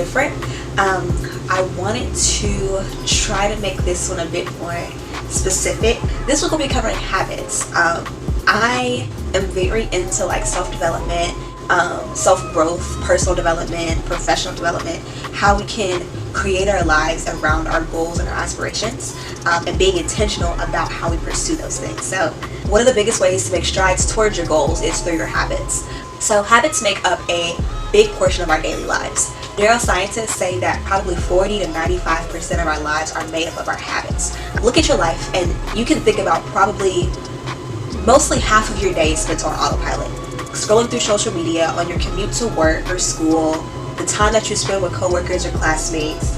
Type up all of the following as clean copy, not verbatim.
different. I wanted to try to make this one a bit more specific. This one will be covering habits. I am very into like self-development, self-growth, personal development, professional development, how we can create our lives around our goals and our aspirations, and being intentional about how we pursue those things. So one of the biggest ways to make strides towards your goals is through your habits. So habits make up a big portion of our daily lives. Neuroscientists say that probably 40 to 95% of our lives are made up of our habits. Look at your life and you can think about probably mostly half of your day spent on autopilot. Scrolling through social media, on your commute to work or school, the time that you spend with coworkers or classmates,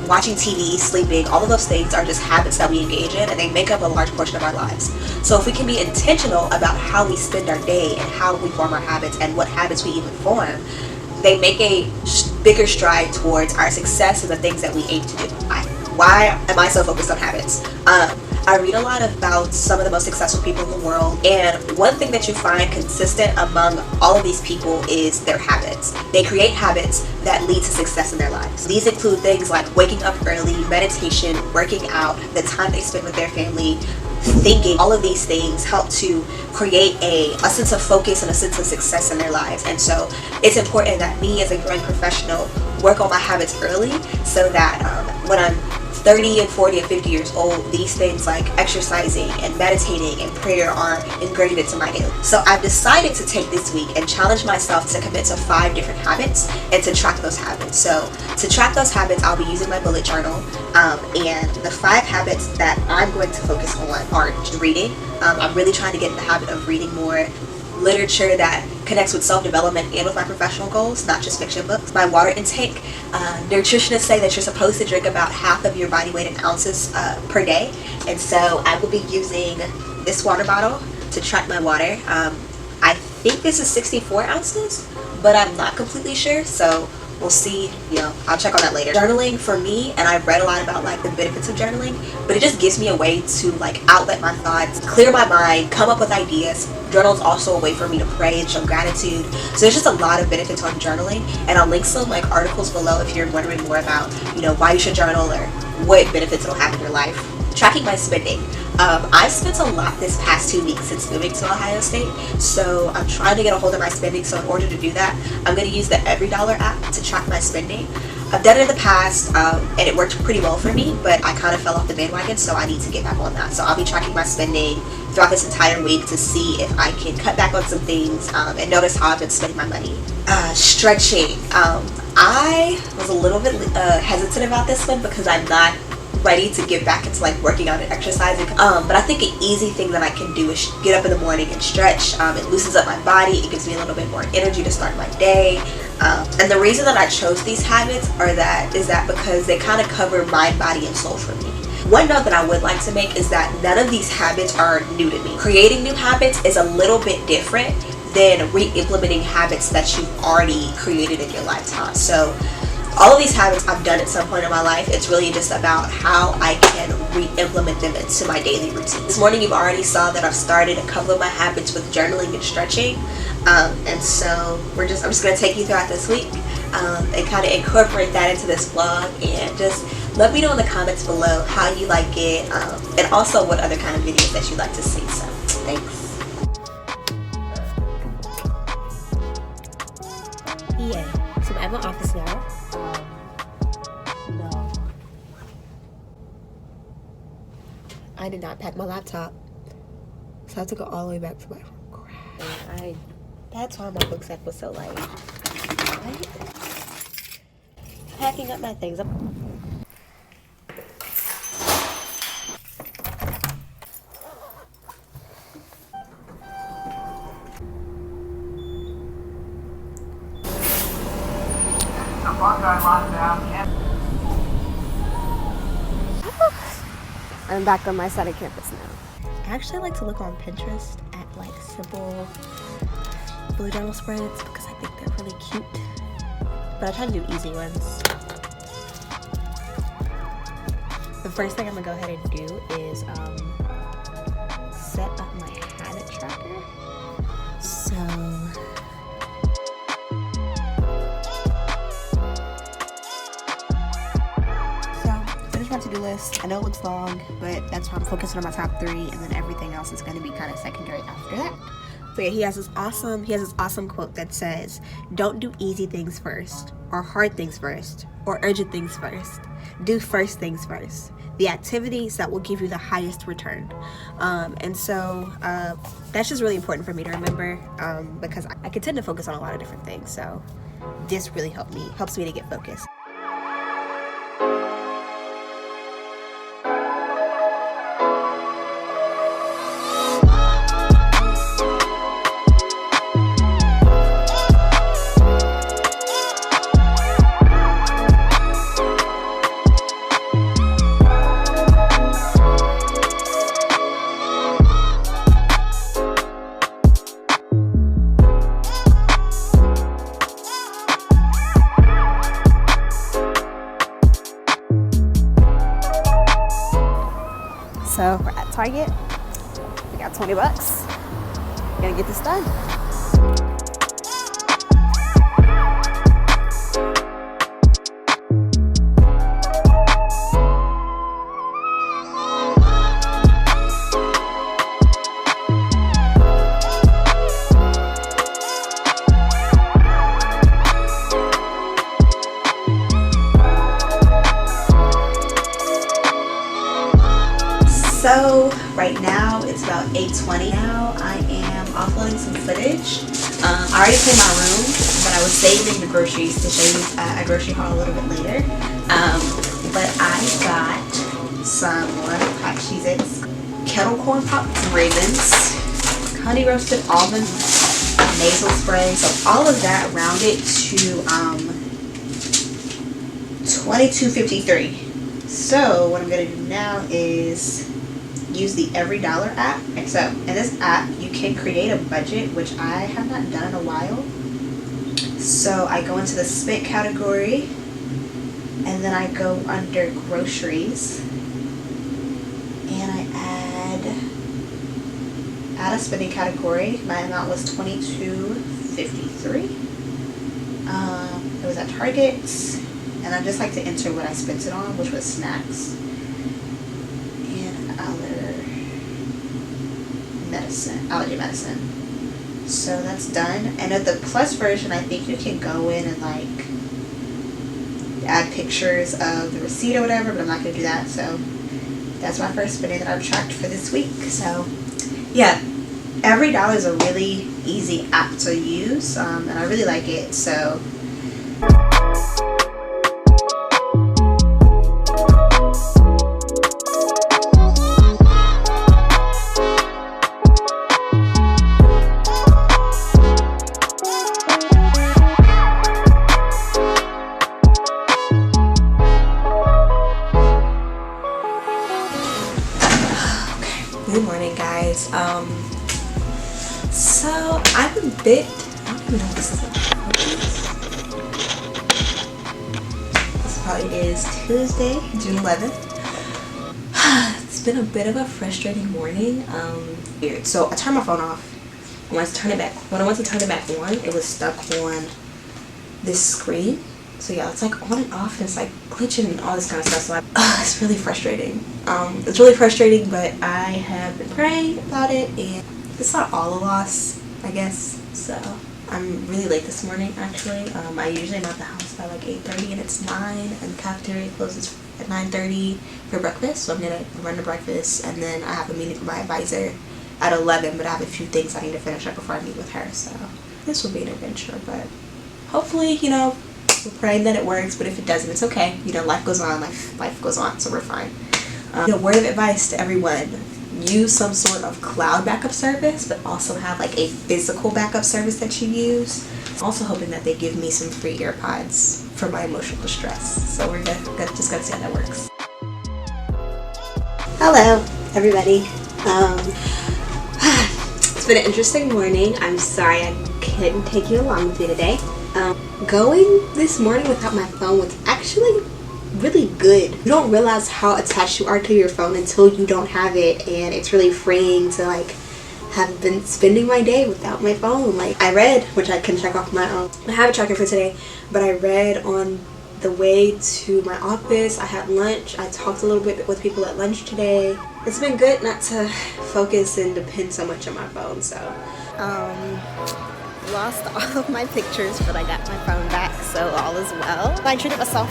watching TV, sleeping, all of those things are just habits that we engage in, and they make up a large portion of our lives. So if we can be intentional about how we spend our day and how we form our habits and what habits we even form, they make a bigger stride towards our success and the things that we aim to do. Why am I so focused on habits? I read a lot about some of the most successful people in the world, and one thing that you find consistent among all of these people is their habits. They create habits that lead to success in their lives. These include things like waking up early, meditation, working out, the time they spend with their family, thinking. All of these things help to create a sense of focus and a sense of success in their lives. And so it's important that me as a growing professional work on my habits early so that when I'm 30 and 40 and 50 years old, these things like exercising and meditating and prayer are ingrained into my daily. So I've decided to take this week and challenge myself to commit to 5 different habits and to track those habits. So to track those habits, I'll be using my bullet journal, and the 5 habits that I'm going to focus on are reading. I'm really trying to get in the habit of reading more literature that connects with self-development and with my professional goals, not just fiction books. My water intake. Nutritionists say that you're supposed to drink about half of your body weight in ounces per day, and so I will be using this water bottle to track my water. I think this is 64 ounces, but I'm not completely sure, so we'll see. I'll check on that later. Journaling for me, and I've read a lot about like the benefits of journaling, but it just gives me a way to like outlet my thoughts, clear my mind, come up with ideas. Journal is also a way for me to pray and show gratitude. So there's just a lot of benefits on journaling, and I'll link some like articles below if you're wondering more about why you should journal or what benefits it'll have in your life. Tracking my spending. I've spent a lot this past 2 weeks since moving to Ohio State, so I'm trying to get a hold of my spending. So in order to do that, I'm going to use the EveryDollar app to track my spending. I've done it in the past, and it worked pretty well for me, but I kind of fell off the bandwagon, so I need to get back on that. So I'll be tracking my spending throughout this entire week to see if I can cut back on some things and notice how I've been spending my money. Stretching. I was a little bit hesitant about this one because I'm not ready to get back into like working out and exercising, but I think an easy thing that I can do is get up in the morning and stretch. It loosens up my body, it gives me a little bit more energy to start my day, and the reason that I chose these habits is that because they kind of cover mind, body, and soul for me. One note that I would like to make is that none of these habits are new to me. Creating new habits is a little bit different than re-implementing habits that you've already created in your lifetime. So all of these habits I've done at some point in my life. It's really just about how I can re-implement them into my daily routine. This morning you've already saw that I've started a couple of my habits with journaling and stretching, and so I'm just going to take you throughout this week and kind of incorporate that into this vlog, and just let me know in the comments below how you like it, and also what other kind of videos that you'd like to see. So thanks. Yeah, so I'm at my office now. No, I did not pack my laptop, so I have to go all the way back to my GRAD. That's why my booksack was so light. Right? Packing up my things. I'm back on my side of campus now. I actually like to look on Pinterest at like simple bullet journal spreads because I think they're really cute. But I try to do easy ones. The first thing I'm gonna go ahead and do is set up my habit tracker. So to-do list. I know it looks long, but that's why I'm focusing on my top 3, and then everything else is going to be kind of secondary after that. So yeah, he has this awesome quote that says, "Don't do easy things first, or hard things first, or urgent things first. Do first things first. The activities that will give you the highest return." And so that's just really important for me to remember, because I can tend to focus on a lot of different things. So this really helps me to get focused. So we're at Target. We got 20 bucks. We're gonna get this done. So right now it's about 8:20 now. I am offloading some footage. I already cleaned my room, but I was saving the groceries to show you a grocery haul a little bit later. But I got some packed Cheez-Its, kettle corn pops, raisins, honey roasted almond nasal spray. So all of that rounded to $22.53. So what I'm gonna do now is use the Every Dollar app. And so in this app you can create a budget, which I have not done in a while. So I go into the spent category, and then I go under groceries, and I add a spending category. My amount was $22.53. It was at Target, and I just like to enter what I spent it on, which was snacks and allergy medicine. So that's done. And at the Plus version, I think you can go in and like add pictures of the receipt or whatever, but I'm not gonna do that. So that's my first spending that I've tracked for this week. So yeah, Every Dollar is a really easy app to use, and I really like it. So good morning, guys. So I'm a bit, I don't even know what this is. This probably is Tuesday, June 11th. It's been a bit of a frustrating morning. Weird. So I turned my phone off. When I went to turn it back on, it was stuck on this screen. So yeah, it's like on and off, and it's like glitching and all this kind of stuff. So it's really frustrating. It's really frustrating, but I have been praying about it, and it's not all a loss, I guess. So I'm really late this morning, actually. I usually am at the house by like 8:30, and it's 9, and the cafeteria closes at 9:30 for breakfast. So I'm gonna run to breakfast, and then I have a meeting with my advisor at 11. But I have a few things I need to finish up before I meet with her. So this will be an adventure, but hopefully, you know, we're praying that it works. But if it doesn't, it's okay. You know, life goes on. Life goes on. So we're fine. Word of advice to everyone: use some sort of cloud backup service, but also have like a physical backup service that you use. Also hoping that they give me some free AirPods for my emotional distress. So we're just gonna see how that works. Hello, everybody. It's been an interesting morning. I'm sorry I couldn't take you along with me today. Going this morning without my phone was actually really good. You don't realize how attached you are to your phone until you don't have it, and it's really freeing to like have been spending my day without my phone. Like I read, which I can check off my own. I have a tracker for today, but I read on the way to my office. I had lunch. I talked a little bit with people at lunch today. It's been good not to focus and depend so much on my phone. So lost all of my pictures, but I got my phone back, so all is well. I treated myself.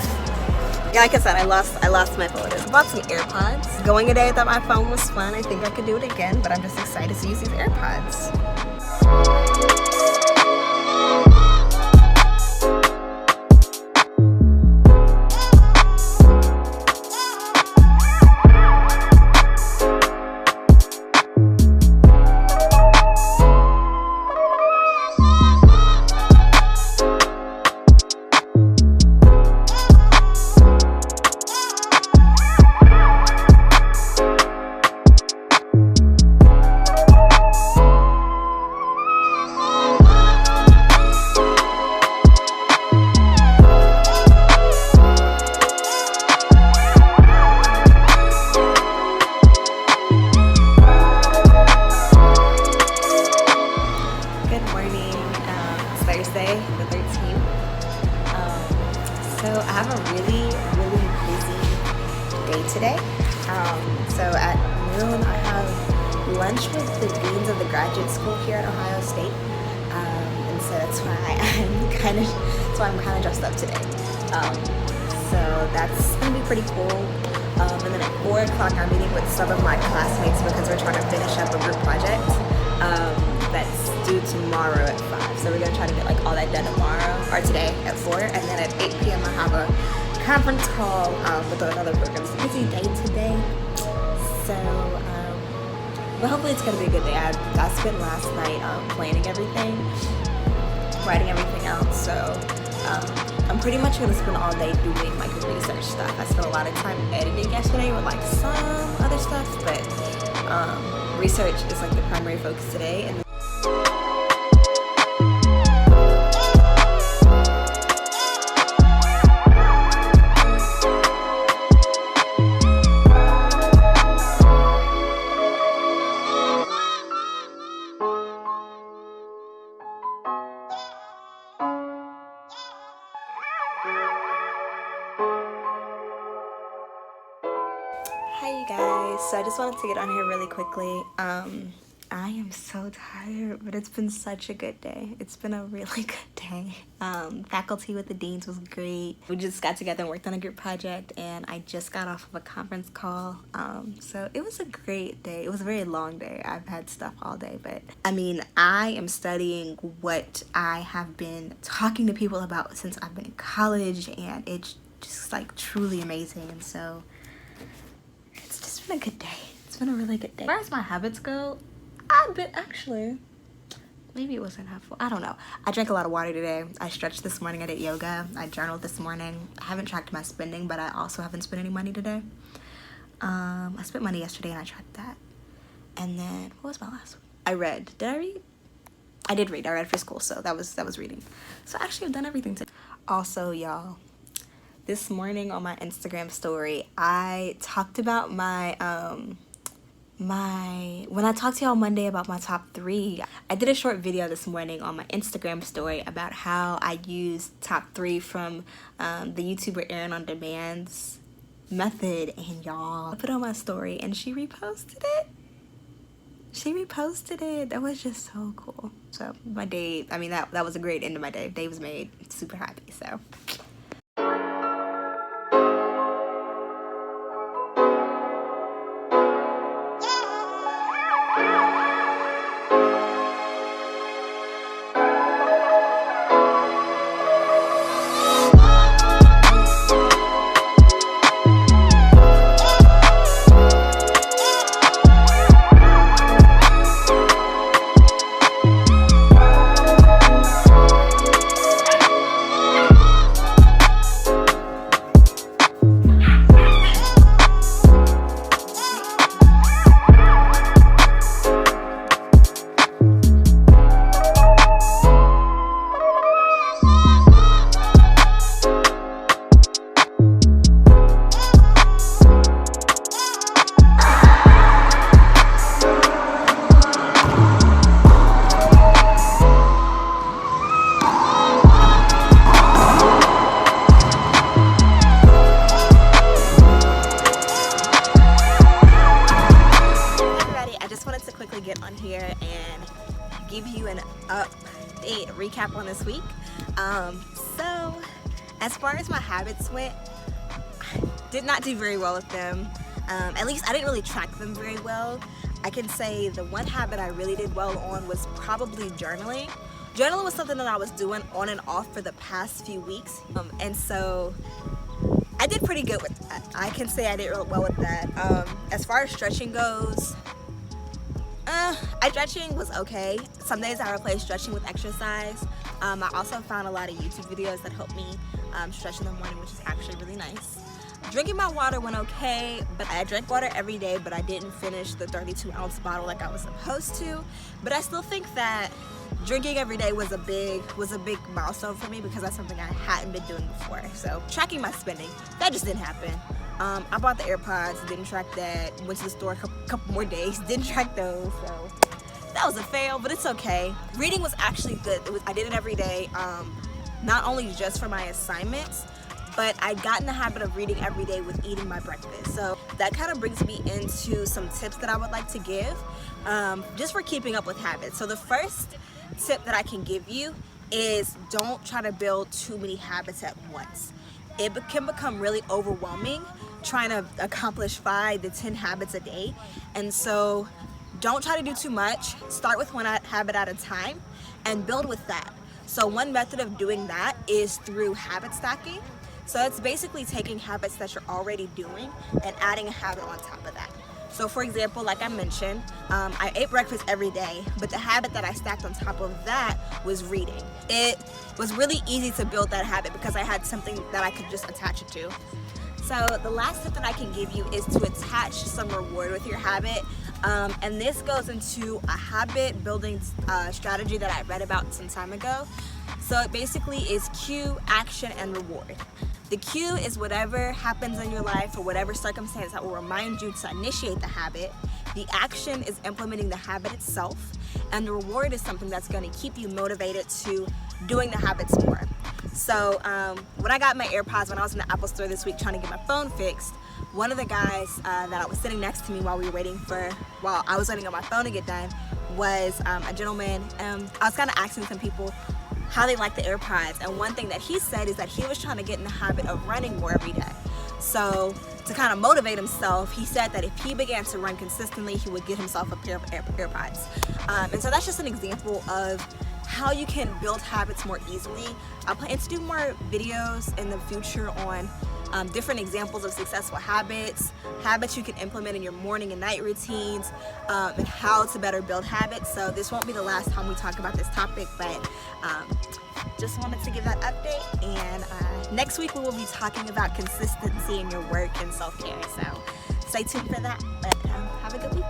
Yeah, like I said, I lost my photos. I bought some AirPods. Going a day, I thought my phone was fun. I think I could do it again, but I'm just excited to use these AirPods. Thursday, the 13th. So I have a really busy day today. So at noon I have lunch with the deans of the graduate school here at Ohio State, and so that's why I'm kind of dressed up today. So that's gonna be pretty cool. And then at 4 o'clock I'm meeting with some of my classmates because we're trying to finish up a group project that's due tomorrow at 5. So we're gonna try to get like all that done tomorrow or today at 4, and then at 8 p.m. I have a conference call with another program. It's a busy day today. So but hopefully it's gonna be a good day. I spent last night planning everything, writing everything out. So I'm pretty much gonna spend all day doing like research stuff. I spent a lot of time editing yesterday with like some other stuff, but research is like the primary focus today. And hi you guys, so I just wanted to get on here really quickly. I am so tired, but it's been such a good day. It's been a really good day. Faculty with the deans was great. We just got together and worked on a group project, and I just got off of a conference call. So it was a great day. It was a very long day. I've had stuff all day, but I mean, I am studying what I have been talking to people about since I've been in college, and it's just like truly amazing. And so it's just been a good day. It's been a really good day. As far as my habits go, I've been actually, maybe it wasn't helpful. I don't know. I drank a lot of water today. I stretched this morning. I did yoga. I journaled this morning. I haven't tracked my spending, but I also haven't spent any money today. I spent money yesterday and I tracked that. And then, what was my last one? I read. Did I read? I did read. I read for school, so that was reading. So actually I've done everything today. Also, y'all, this morning on my Instagram story, I talked about my when I talked to y'all Monday about my top 3, I did a short video this morning on my Instagram story about how I used top 3 from the YouTuber Irene on Demand's method, and y'all, I put on my story and she reposted it. That was just so cool. So my day, I mean, that was a great end of my day. Day was made. Super happy. So up on this week. So as far as my habits went, I did not do very well with them. At least I didn't really track them very well. I can say the one habit I really did well on was probably journaling. Journaling was something that I was doing on and off for the past few weeks, and so I did pretty good with that. I can say I did real well with that. As far as stretching goes, stretching was okay. Some days I replaced stretching with exercise. I also found a lot of YouTube videos that helped me stretch in the morning, which is actually really nice. Drinking my water went okay, but I drank water every day, but I didn't finish the 32-ounce bottle like I was supposed to. But I still think that drinking every day was a big milestone for me, because that's something I hadn't been doing before. So tracking my spending, that just didn't happen. I bought the AirPods, didn't track that. Went to the store a couple more days, didn't track those. So that was a fail, but it's okay. Reading was actually good. I did it every day, not only just for my assignments, but I got in the habit of reading every day with eating my breakfast. So that kind of brings me into some tips that I would like to give, just for keeping up with habits. So the first tip that I can give you is don't try to build too many habits at once. It can become really overwhelming trying to accomplish 5 to 10 habits a day. And so don't try to do too much. Start with one habit at a time and build with that. So one method of doing that is through habit stacking. So it's basically taking habits that you're already doing and adding a habit on top of that. So for example, like I mentioned, I ate breakfast every day, but the habit that I stacked on top of that was reading. It was really easy to build that habit because I had something that I could just attach it to. So the last tip that I can give you is to attach some reward with your habit. And this goes into a habit building strategy that I read about some time ago. So it basically is cue, action, and reward. The cue is whatever happens in your life or whatever circumstance that will remind you to initiate the habit. The action is implementing the habit itself. And the reward is something that's going to keep you motivated to doing the habits more. So when I got my AirPods, when I was in the Apple store this week trying to get my phone fixed, one of the guys that was sitting next to me while I was waiting on my phone to get done was a gentleman. I was kind of asking some people how they like the AirPods, and one thing that he said is that he was trying to get in the habit of running more every day. So to kind of motivate himself, he said that if he began to run consistently, he would get himself a pair of AirPods. And so that's just an example of how you can build habits more easily. I plan to do more videos in the future on different examples of successful habits you can implement in your morning and night routines, and how to better build habits. So this won't be the last time we talk about this topic, but just wanted to give that update. And next week we will be talking about consistency in your work and self-care. So stay tuned for that, but have a good week.